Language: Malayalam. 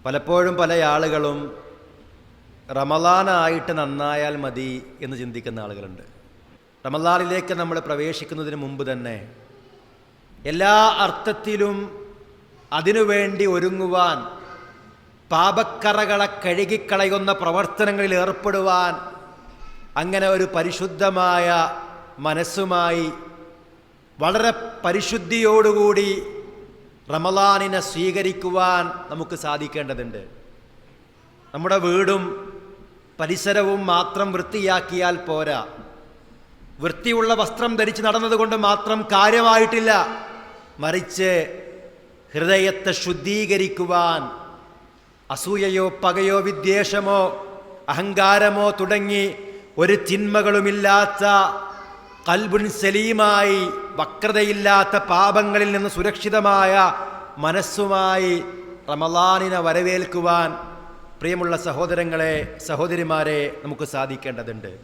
പലപ്പോഴും പല ആളുകളും റമളാനായിട്ട് നന്നായാൽ മതി എന്ന് ചിന്തിക്കുന്ന ആളുകളുണ്ട്. റമളാനിലേക്ക് നമ്മൾ പ്രവേശിക്കുന്നതിന് മുമ്പ് തന്നെ എല്ലാ അർത്ഥത്തിലും അതിനുവേണ്ടി ഒരുങ്ങുവാൻ, പാപക്കറകളെ കഴുകിക്കളയുന്ന പ്രവർത്തനങ്ങളിൽ ഏർപ്പെടുവാൻ, അങ്ങനെ ഒരു പരിശുദ്ധമായ മനസ്സുമായി വളരെ പരിശുദ്ധിയോടുകൂടി റമളാനിനെ സ്വീകരിക്കുവാൻ നമുക്ക് സാധിക്കേണ്ടതുണ്ട്. നമ്മുടെ വീടും പരിസരവും മാത്രം വൃത്തിയാക്കിയാൽ പോരാ. വൃത്തിയുള്ള വസ്ത്രം ധരിച്ച് നടന്നതുകൊണ്ട് മാത്രം കാര്യമായിട്ടില്ല. മറിച്ച് ഹൃദയത്തെ ശുദ്ധീകരിക്കുവാൻ അസൂയയോ പകയോ വിദ്വേഷമോ അഹങ്കാരമോ തുടങ്ങി ഒരു തിന്മകളുമില്ലാത്ത ഖൽബുൻ സലീമായി, വക്രതയില്ലാത്ത പാപങ്ങളിൽ നിന്ന് സുരക്ഷിതമായ മനസ്സുമായി റമളാനിനെ വരവേൽക്കുവാൻ പ്രിയമുള്ള സഹോദരങ്ങളെ, സഹോദരിമാരെ, നമുക്ക് സാധിക്കേണ്ടതുണ്ട്.